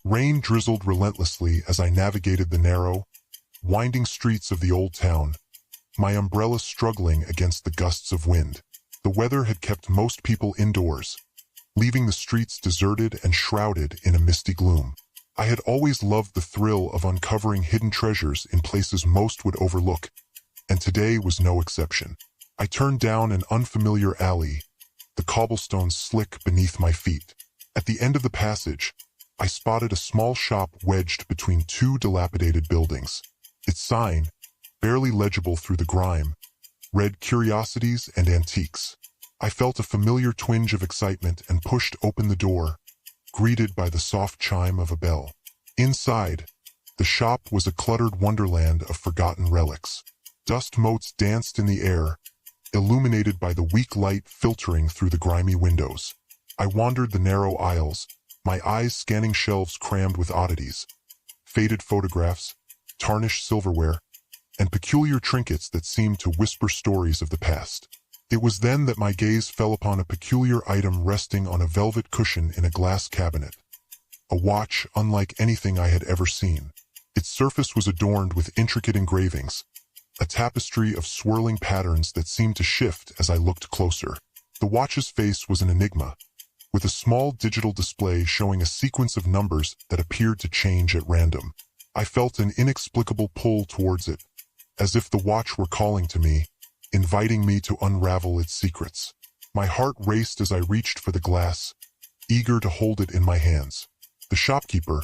Rain drizzled relentlessly as I navigated the narrow, winding streets of the old town, my umbrella struggling against the gusts of wind. The weather had kept most people indoors, leaving the streets deserted and shrouded in a misty gloom. I had always loved the thrill of uncovering hidden treasures in places most would overlook, and today was no exception. I turned down an unfamiliar alley, the cobblestones slick beneath my feet. At the end of the passage, I spotted a small shop wedged between two dilapidated buildings. Its sign, barely legible through the grime, read Curiosities and Antiques. I felt a familiar twinge of excitement and pushed open the door, greeted by the soft chime of a bell. Inside, the shop was a cluttered wonderland of forgotten relics. Dust motes danced in the air, illuminated by the weak light filtering through the grimy windows. I wandered the narrow aisles, my eyes scanning shelves crammed with oddities, faded photographs, tarnished silverware, and peculiar trinkets that seemed to whisper stories of the past. It was then that my gaze fell upon a peculiar item resting on a velvet cushion in a glass cabinet. A watch unlike anything I had ever seen. Its surface was adorned with intricate engravings, a tapestry of swirling patterns that seemed to shift as I looked closer. The watch's face was an enigma, with a small digital display showing a sequence of numbers that appeared to change at random. I felt an inexplicable pull towards it, as if the watch were calling to me, inviting me to unravel its secrets. My heart raced as I reached for the glass, eager to hold it in my hands. The shopkeeper,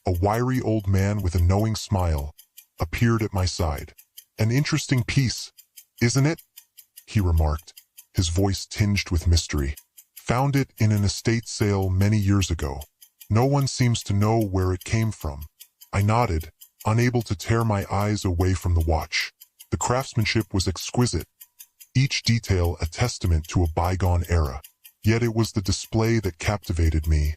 a wiry old man with a knowing smile, appeared at my side. "An interesting piece, isn't it?" he remarked, his voice tinged with mystery. "Found it in an estate sale many years ago. No one seems to know where it came from." I nodded, unable to tear my eyes away from the watch. The craftsmanship was exquisite, each detail a testament to a bygone era. Yet it was the display that captivated me,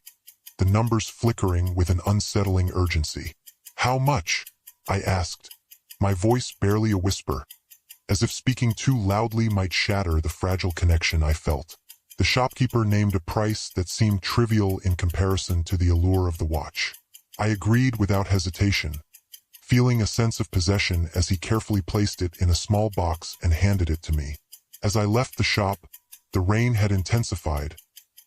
the numbers flickering with an unsettling urgency. "How much?" I asked, my voice barely a whisper, as if speaking too loudly might shatter the fragile connection I felt. The shopkeeper named a price that seemed trivial in comparison to the allure of the watch. I agreed without hesitation, feeling a sense of possession as he carefully placed it in a small box and handed it to me. As I left the shop, the rain had intensified,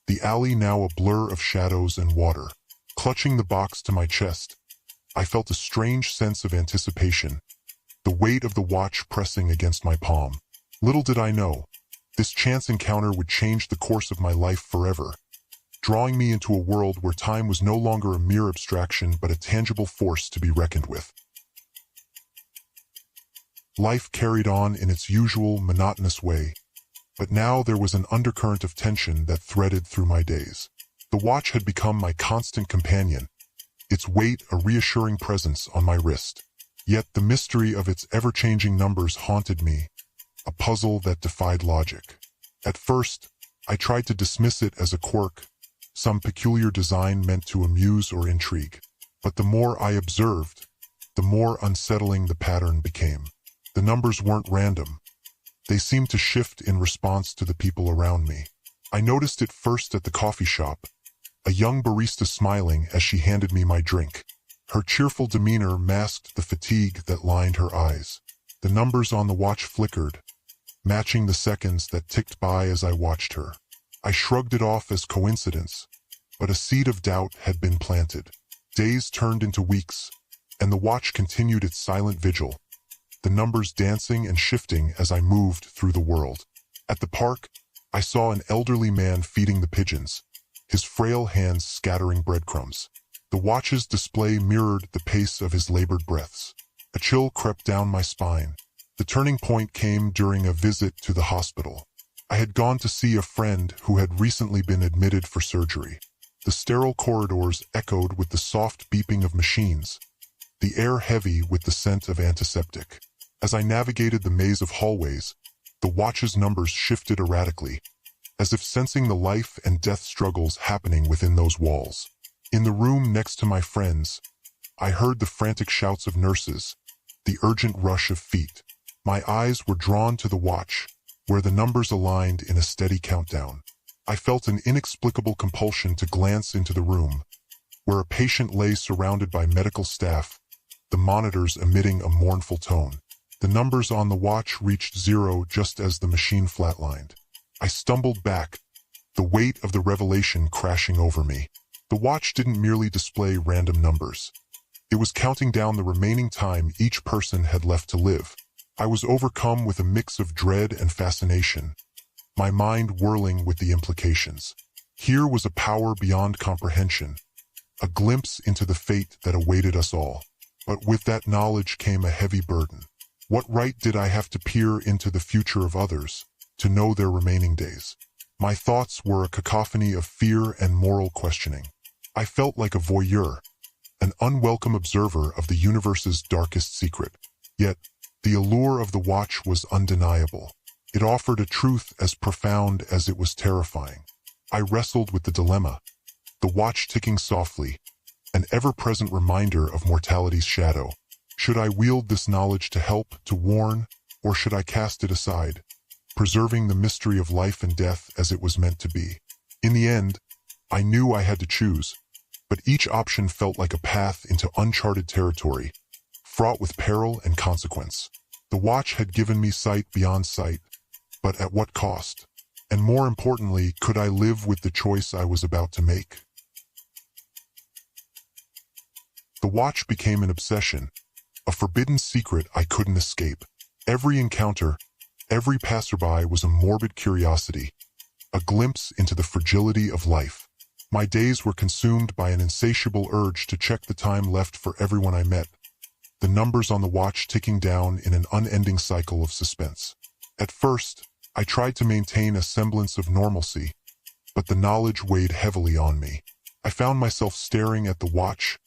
the alley now a blur of shadows and water. Clutching the box to my chest, I felt a strange sense of anticipation, the weight of the watch pressing against my palm. Little did I know, this chance encounter would change the course of my life forever, drawing me into a world where time was no longer a mere abstraction but a tangible force to be reckoned with. Life carried on in its usual, monotonous way, but now there was an undercurrent of tension that threaded through my days. The watch had become my constant companion, its weight a reassuring presence on my wrist. Yet the mystery of its ever-changing numbers haunted me, a puzzle that defied logic. At first, I tried to dismiss it as a quirk, some peculiar design meant to amuse or intrigue. But the more I observed, the more unsettling the pattern became. The numbers weren't random. They seemed to shift in response to the people around me. I noticed it first at the coffee shop, a young barista smiling as she handed me my drink. Her cheerful demeanor masked the fatigue that lined her eyes. The numbers on the watch flickered, matching the seconds that ticked by as I watched her. I shrugged it off as coincidence, but a seed of doubt had been planted. Days turned into weeks, and the watch continued its silent vigil, the numbers dancing and shifting as I moved through the world. At the park, I saw an elderly man feeding the pigeons, his frail hands scattering breadcrumbs. The watch's display mirrored the pace of his labored breaths. A chill crept down my spine. The turning point came during a visit to the hospital. I had gone to see a friend who had recently been admitted for surgery. The sterile corridors echoed with the soft beeping of machines, the air heavy with the scent of antiseptic. As I navigated the maze of hallways, the watch's numbers shifted erratically, as if sensing the life and death struggles happening within those walls. In the room next to my friend's, I heard the frantic shouts of nurses, the urgent rush of feet. My eyes were drawn to the watch, where the numbers aligned in a steady countdown. I felt an inexplicable compulsion to glance into the room, where a patient lay surrounded by medical staff, the monitors emitting a mournful tone. The numbers on the watch reached 0 just as the machine flatlined. I stumbled back, the weight of the revelation crashing over me. The watch didn't merely display random numbers. It was counting down the remaining time each person had left to live. I was overcome with a mix of dread and fascination, my mind whirling with the implications. Here was a power beyond comprehension, a glimpse into the fate that awaited us all. But with that knowledge came a heavy burden. What right did I have to peer into the future of others, to know their remaining days? My thoughts were a cacophony of fear and moral questioning. I felt like a voyeur, an unwelcome observer of the universe's darkest secret. Yet, the allure of the watch was undeniable. It offered a truth as profound as it was terrifying. I wrestled with the dilemma, the watch ticking softly, an ever-present reminder of mortality's shadow. Should I wield this knowledge to help, to warn, or should I cast it aside, preserving the mystery of life and death as it was meant to be? In the end, I knew I had to choose, but each option felt like a path into uncharted territory, fraught with peril and consequence. The watch had given me sight beyond sight, but at what cost? And more importantly, could I live with the choice I was about to make? The watch became an obsession, a forbidden secret I couldn't escape. Every encounter, every passerby was a morbid curiosity, a glimpse into the fragility of life. My days were consumed by an insatiable urge to check the time left for everyone I met, the numbers on the watch ticking down in an unending cycle of suspense. At first, I tried to maintain a semblance of normalcy, but the knowledge weighed heavily on me. I found myself staring at the watch,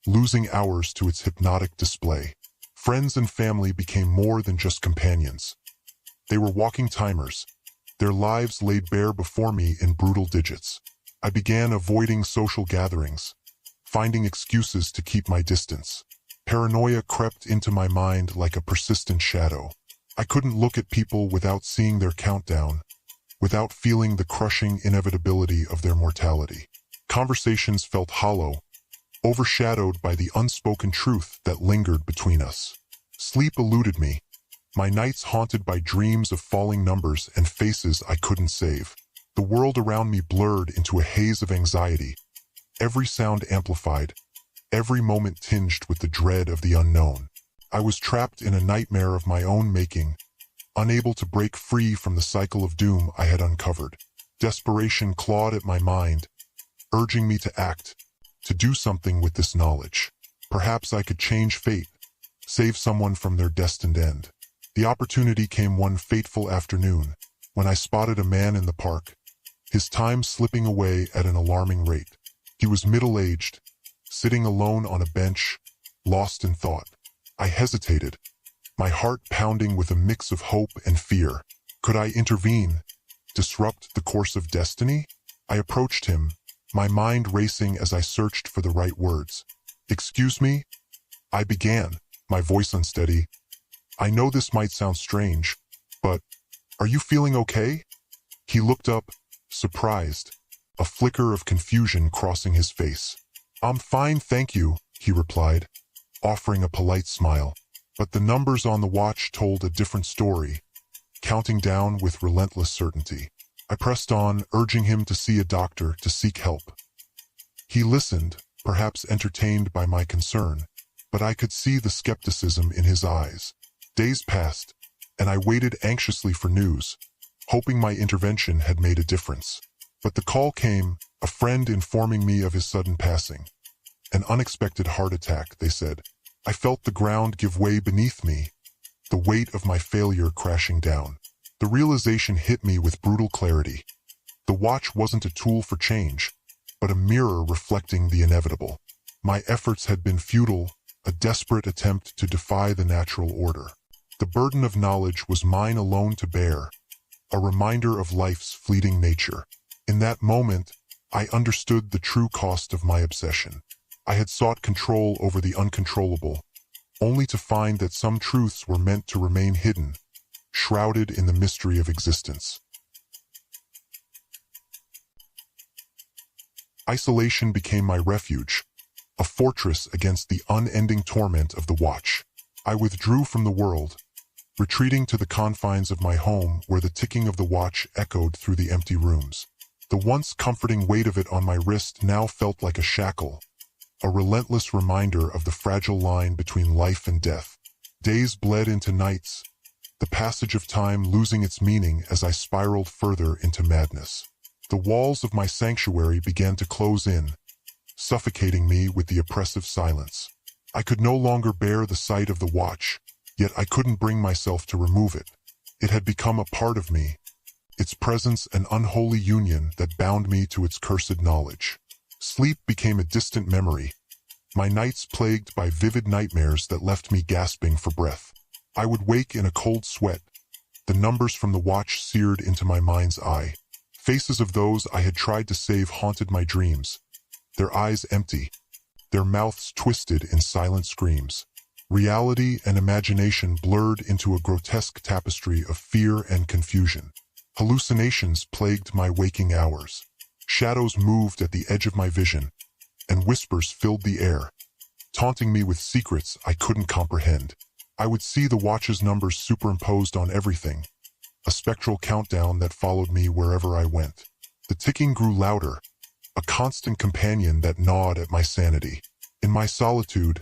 losing hours to its hypnotic display. Friends and family became more than just companions. They were walking timers, their lives laid bare before me in brutal digits. I began avoiding social gatherings, finding excuses to keep my distance. Paranoia crept into my mind like a persistent shadow. I couldn't look at people without seeing their countdown, without feeling the crushing inevitability of their mortality. Conversations felt hollow, overshadowed by the unspoken truth that lingered between us. Sleep eluded me, my nights haunted by dreams of falling numbers and faces I couldn't save. The world around me blurred into a haze of anxiety, every sound amplified, every moment tinged with the dread of the unknown. I was trapped in a nightmare of my own making, unable to break free from the cycle of doom I had uncovered. Desperation clawed at my mind, urging me to act, to do something with this knowledge. Perhaps I could change fate, save someone from their destined end. The opportunity came one fateful afternoon, when I spotted a man in the park, his time slipping away at an alarming rate. He was middle-aged, sitting alone on a bench, lost in thought. I hesitated, my heart pounding with a mix of hope and fear. Could I intervene, disrupt the course of destiny? I approached him, my mind racing as I searched for the right words. "Excuse me?" I began, my voice unsteady. "I know this might sound strange, but are you feeling okay?" He looked up, surprised, a flicker of confusion crossing his face. "I'm fine, thank you," he replied, offering a polite smile. But the numbers on the watch told a different story, counting down with relentless certainty. I pressed on, urging him to see a doctor, to seek help. He listened, perhaps entertained by my concern, but I could see the skepticism in his eyes. Days passed, and I waited anxiously for news, hoping my intervention had made a difference. But the call came, a friend informing me of his sudden passing. An unexpected heart attack, they said. I felt the ground give way beneath me, the weight of my failure crashing down. The realization hit me with brutal clarity. The watch wasn't a tool for change, but a mirror reflecting the inevitable. My efforts had been futile, a desperate attempt to defy the natural order. The burden of knowledge was mine alone to bear, a reminder of life's fleeting nature. In that moment, I understood the true cost of my obsession. I had sought control over the uncontrollable, only to find that some truths were meant to remain hidden, shrouded in the mystery of existence. Isolation became my refuge, a fortress against the unending torment of the watch. I withdrew from the world, retreating to the confines of my home where the ticking of the watch echoed through the empty rooms. The once comforting weight of it on my wrist now felt like a shackle, a relentless reminder of the fragile line between life and death. Days bled into nights, the passage of time losing its meaning as I spiraled further into madness. The walls of my sanctuary began to close in, suffocating me with the oppressive silence. I could no longer bear the sight of the watch, yet I couldn't bring myself to remove it. It had become a part of me, its presence an unholy union that bound me to its cursed knowledge. Sleep became a distant memory, my nights plagued by vivid nightmares that left me gasping for breath. I would wake in a cold sweat, the numbers from the watch seared into my mind's eye. Faces of those I had tried to save haunted my dreams, their eyes empty, their mouths twisted in silent screams. Reality and imagination blurred into a grotesque tapestry of fear and confusion. Hallucinations plagued my waking hours. Shadows moved at the edge of my vision, and whispers filled the air, taunting me with secrets I couldn't comprehend. I would see the watch's numbers superimposed on everything, a spectral countdown that followed me wherever I went. The ticking grew louder, a constant companion that gnawed at my sanity. In my solitude,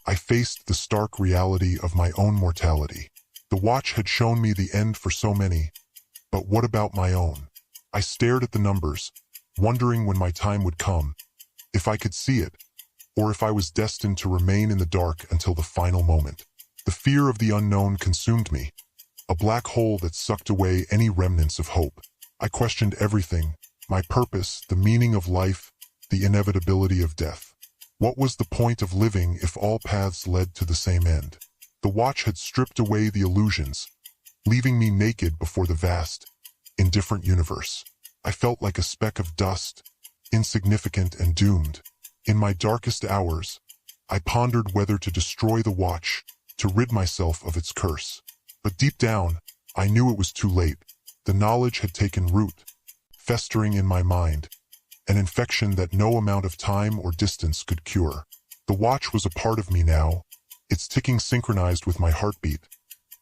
I faced the stark reality of my own mortality. The watch had shown me the end for so many, but what about my own? I stared at the numbers, wondering when my time would come, if I could see it, or if I was destined to remain in the dark until the final moment. The fear of the unknown consumed me, a black hole that sucked away any remnants of hope. I questioned everything, my purpose, the meaning of life, the inevitability of death. What was the point of living if all paths led to the same end? The watch had stripped away the illusions, leaving me naked before the vast, indifferent universe. I felt like a speck of dust, insignificant and doomed. In my darkest hours, I pondered whether to destroy the watch, to rid myself of its curse. But deep down, I knew it was too late. The knowledge had taken root, festering in my mind, an infection that no amount of time or distance could cure. The watch was a part of me now, its ticking synchronized with my heartbeat,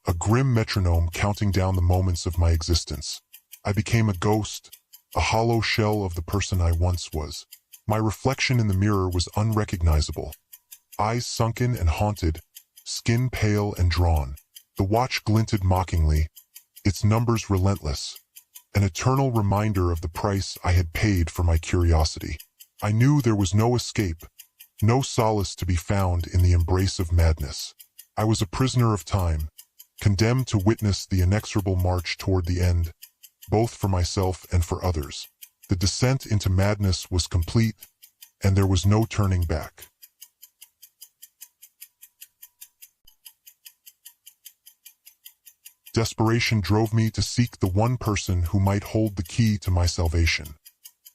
a grim metronome counting down the moments of my existence. I became a ghost, a hollow shell of the person I once was. My reflection in the mirror was unrecognizable, eyes sunken and haunted, skin pale and drawn. The watch glinted mockingly, its numbers relentless, an eternal reminder of the price I had paid for my curiosity. I knew there was no escape, no solace to be found in the embrace of madness. I was a prisoner of time, condemned to witness the inexorable march toward the end, both for myself and for others. The descent into madness was complete, and there was no turning back. Desperation drove me to seek the one person who might hold the key to my salvation,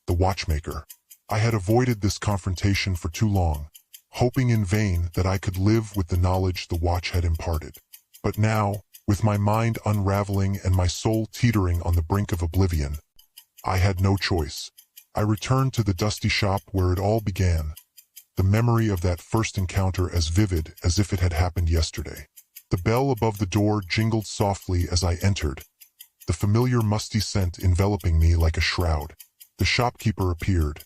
the watchmaker. I had avoided this confrontation for too long, hoping in vain that I could live with the knowledge the watch had imparted. But now, with my mind unraveling and my soul teetering on the brink of oblivion, I had no choice. I returned to the dusty shop where it all began, the memory of that first encounter as vivid as if it had happened yesterday. The bell above the door jingled softly as I entered, the familiar musty scent enveloping me like a shroud. The shopkeeper appeared,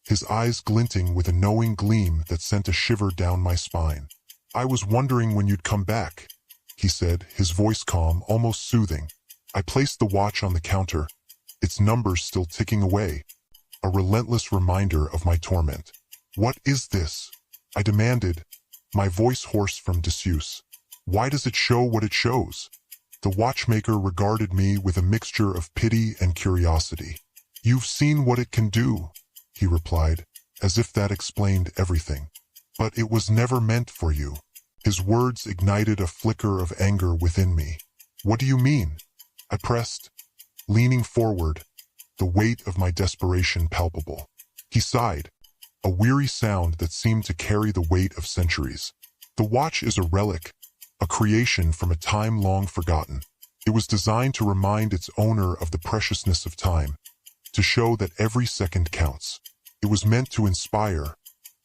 his eyes glinting with a knowing gleam that sent a shiver down my spine. "I was wondering when you'd come back," he said, his voice calm, almost soothing. I placed the watch on the counter, its numbers still ticking away, a relentless reminder of my torment. "What is this?" I demanded, my voice hoarse from disuse. "Why does it show what it shows?" The watchmaker regarded me with a mixture of pity and curiosity. "You've seen what it can do," he replied, as if that explained everything. "But it was never meant for you." His words ignited a flicker of anger within me. "What do you mean?" I pressed, leaning forward, the weight of my desperation palpable. He sighed, a weary sound that seemed to carry the weight of centuries. "The watch is a relic, a creation from a time long forgotten. It was designed to remind its owner of the preciousness of time, to show that every second counts. It was meant to inspire,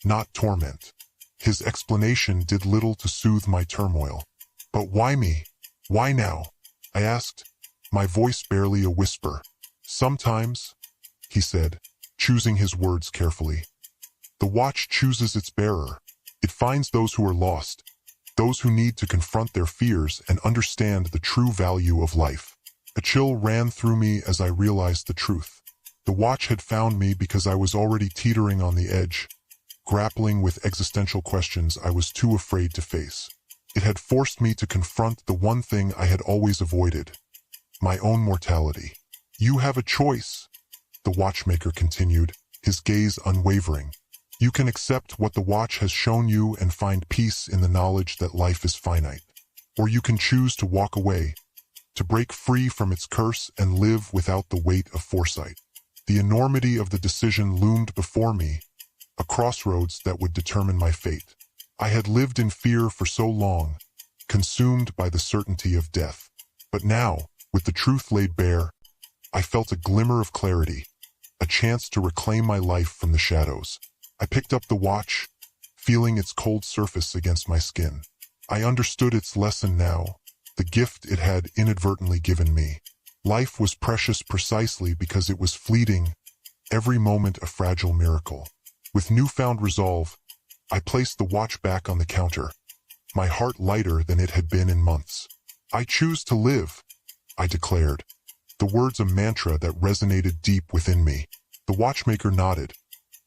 not torment. His explanation did little to soothe my turmoil. But why me? Why now? I asked, my voice barely a whisper. Sometimes, he said, choosing his words carefully. The watch chooses its bearer. It finds those who are lost, those who need to confront their fears and understand the true value of life. A chill ran through me as I realized the truth. The watch had found me because I was already teetering on the edge, grappling with existential questions I was too afraid to face. It had forced me to confront the one thing I had always avoided, my own mortality. You have a choice, the watchmaker continued, his gaze unwavering. You can accept what the watch has shown you and find peace in the knowledge that life is finite. Or you can choose to walk away, to break free from its curse and live without the weight of foresight. The enormity of the decision loomed before me, a crossroads that would determine my fate. I had lived in fear for so long, consumed by the certainty of death. But now, with the truth laid bare, I felt a glimmer of clarity, a chance to reclaim my life from the shadows. I picked up the watch, feeling its cold surface against my skin. I understood its lesson now, the gift it had inadvertently given me. Life was precious precisely because it was fleeting, every moment a fragile miracle. With newfound resolve, I placed the watch back on the counter, my heart lighter than it had been in months. I choose to live, I declared, the words a mantra that resonated deep within me. The watchmaker nodded,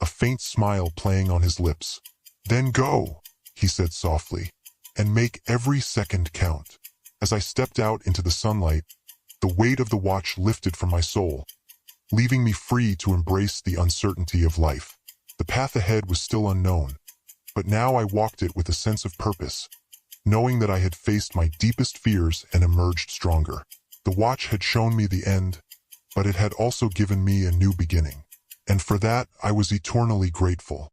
a faint smile playing on his lips. Then go, he said softly, and make every second count. As I stepped out into the sunlight, the weight of the watch lifted from my soul, leaving me free to embrace the uncertainty of life. The path ahead was still unknown, but now I walked it with a sense of purpose, knowing that I had faced my deepest fears and emerged stronger. The watch had shown me the end, but it had also given me a new beginning. And for that, I was eternally grateful.